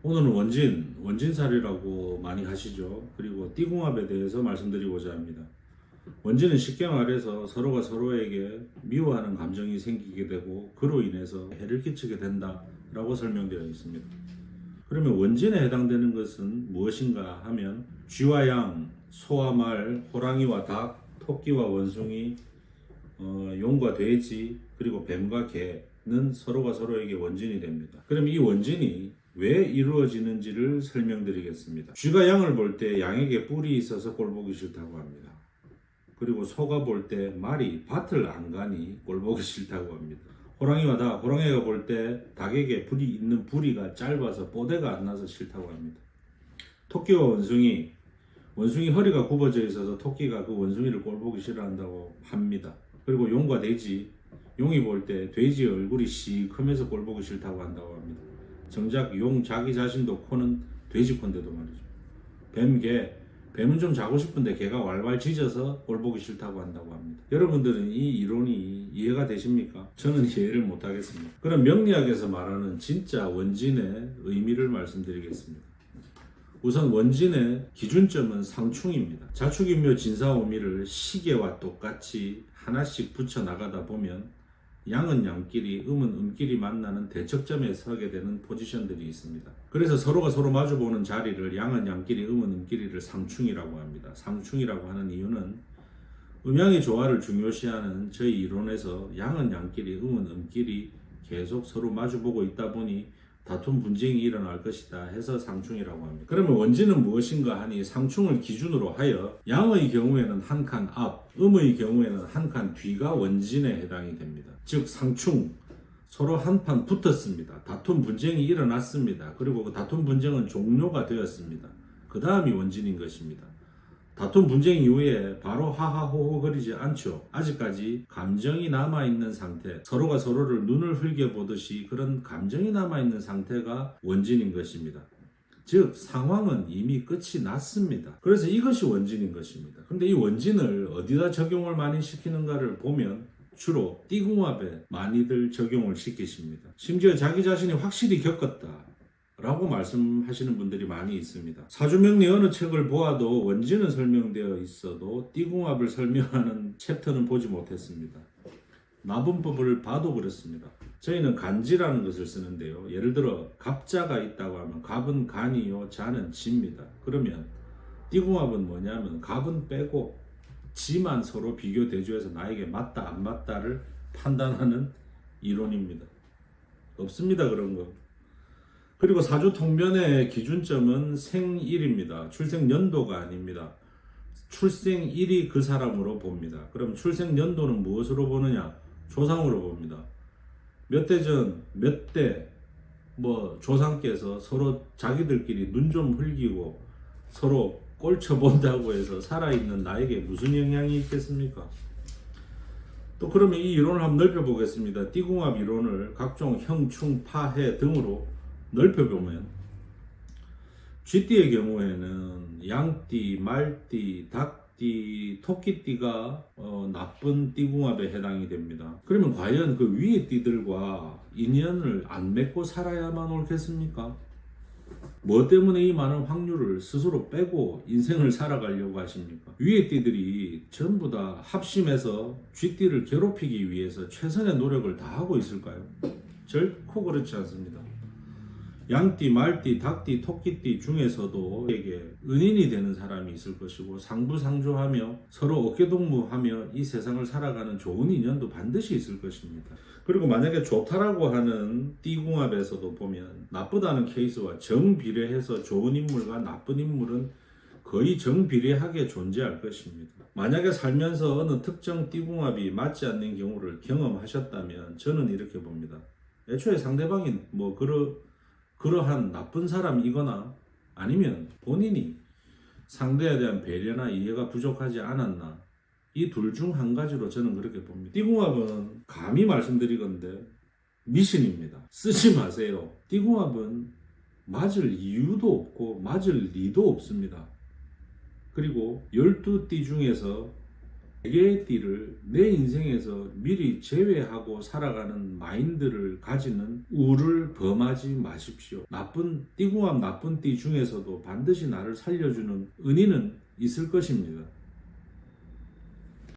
오늘은 원진살이라고 많이 하시죠. 그리고 띠궁합에 대해서 말씀드리고자 합니다. 원진은 쉽게 말해서 서로가 서로에게 미워하는 감정이 생기게 되고 그로 인해서 해를 끼치게 된다라고 설명되어 있습니다. 그러면 원진에 해당되는 것은 무엇인가 하면 쥐와 양, 소와 말, 호랑이와 닭, 토끼와 원숭이, 용과 돼지, 그리고 뱀과 개는 서로가 서로에게 원진이 됩니다. 그럼 이 원진이 왜 이루어지는지를 설명드리겠습니다. 쥐가 양을 볼 때 양에게 뿔이 있어서 꼴보기 싫다고 합니다. 그리고 소가 볼 때 말이 밭을 안 가니 꼴보기 싫다고 합니다. 호랑이와 닭, 호랑이가 볼 때 닭에게 불이 있는 부리가 짧아서 뽀대가 안 나서 싫다고 합니다. 토끼와 원숭이 허리가 굽어져 있어서 토끼가 그 원숭이를 꼴보기 싫어한다고 합니다. 그리고 용과 돼지, 용이 볼 때 돼지의 얼굴이 시커면서 꼴보기 싫다고 한다고 합니다. 정작 용 자기 자신도 코는 돼지 콘데도 말이죠. 뱀은 좀 자고 싶은데 개가 왈왈 짖어서 꼴보기 싫다고 한다고 합니다. 여러분들은 이 이론이 이해가 되십니까? 저는 이해를 못하겠습니다. 그럼 명리학에서 말하는 진짜 원진의 의미를 말씀드리겠습니다. 우선 원진의 기준점은 상충입니다. 자축인묘 진사오미를 시계와 똑같이 하나씩 붙여 나가다 보면 양은 양끼리, 음은 음끼리 만나는 대척점에 서게 되는 포지션들이 있습니다. 그래서 서로가 서로 마주보는 자리를 양은 양끼리, 음은 음끼리를 상충이라고 합니다. 상충이라고 하는 이유는 음양의 조화를 중요시하는 저희 이론에서 양은 양끼리, 음은 음끼리 계속 서로 마주보고 있다 보니 다툼 분쟁이 일어날 것이다 해서 상충이라고 합니다. 그러면 원진은 무엇인가 하니 상충을 기준으로 하여 양의 경우에는 한 칸 앞, 음의 경우에는 한 칸 뒤가 원진에 해당이 됩니다. 즉 상충, 서로 한판 붙었습니다. 다툼 분쟁이 일어났습니다. 그리고 그 다툼 분쟁은 종료가 되었습니다. 그 다음이 원진인 것입니다. 다툼 분쟁 이후에 바로 하하호호 거리지 않죠. 아직까지 감정이 남아있는 상태, 서로가 서로를 눈을 흘겨보듯이 그런 감정이 남아있는 상태가 원진인 것입니다. 즉 상황은 이미 끝이 났습니다. 그래서 이것이 원진인 것입니다. 근데 이 원진을 어디다 적용을 많이 시키는가를 보면 주로 띠궁합에 많이들 적용을 시키십니다. 심지어 자기 자신이 확실히 겪었다 라고 말씀하시는 분들이 많이 있습니다. 사주명리 어느 책을 보아도 원진은 설명되어 있어도 띠궁합을 설명하는 챕터는 보지 못했습니다. 나분법을 봐도 그렇습니다. 저희는 간지라는 것을 쓰는데요. 예를 들어 갑자가 있다고 하면 갑은 간이요, 자는 지입니다. 그러면 띠궁합은 뭐냐면 갑은 빼고 지만 서로 비교 대조해서 나에게 맞다 안 맞다를 판단하는 이론입니다. 없습니다, 그런 거. 그리고 사주 통변의 기준점은 생일입니다. 출생연도가 아닙니다. 출생일이 그 사람으로 봅니다. 그럼 출생연도는 무엇으로 보느냐? 조상으로 봅니다. 몇 대 전, 몇 대 조상께서 서로 자기들끼리 눈 좀 흘기고 서로 꼴쳐 본다고 해서 살아있는 나에게 무슨 영향이 있겠습니까? 또 그러면 이 이론을 한번 넓혀보겠습니다. 띠궁합 이론을 각종 형충, 파해 등으로 넓혀보면 쥐띠의 경우에는 양띠, 말띠, 닭띠, 토끼띠가 나쁜 띠궁합에 해당이 됩니다. 그러면 과연 그 위의 띠들과 인연을 안 맺고 살아야만 옳겠습니까? 뭐 때문에 이 많은 확률을 스스로 빼고 인생을 살아가려고 하십니까? 위의 띠들이 전부 다 합심해서 쥐띠를 괴롭히기 위해서 최선의 노력을 다하고 있을까요? 결코 그렇지 않습니다. 양띠, 말띠, 닭띠, 토끼띠 중에서도 에게 은인이 되는 사람이 있을 것이고 상부상조하며 서로 어깨동무하며 이 세상을 살아가는 좋은 인연도 반드시 있을 것입니다. 그리고 만약에 좋다라고 하는 띠궁합에서도 보면 나쁘다는 케이스와 정비례해서 좋은 인물과 나쁜 인물은 거의 정비례하게 존재할 것입니다. 만약에 살면서 어느 특정 띠궁합이 맞지 않는 경우를 경험하셨다면 저는 이렇게 봅니다. 애초에 상대방이 그러한 나쁜 사람이거나 아니면 본인이 상대에 대한 배려나 이해가 부족하지 않았나, 이 둘 중 한 가지로 저는 그렇게 봅니다. 띠궁합은 감히 말씀드리건데 미신입니다. 쓰지 마세요. 띠궁합은 맞을 이유도 없고 맞을 리도 없습니다. 그리고 12띠 중에서 개개의 띠를 내 인생에서 미리 제외하고 살아가는 마인드를 가지는 우를 범하지 마십시오. 나쁜 띠 중에서도 반드시 나를 살려주는 은인은 있을 것입니다.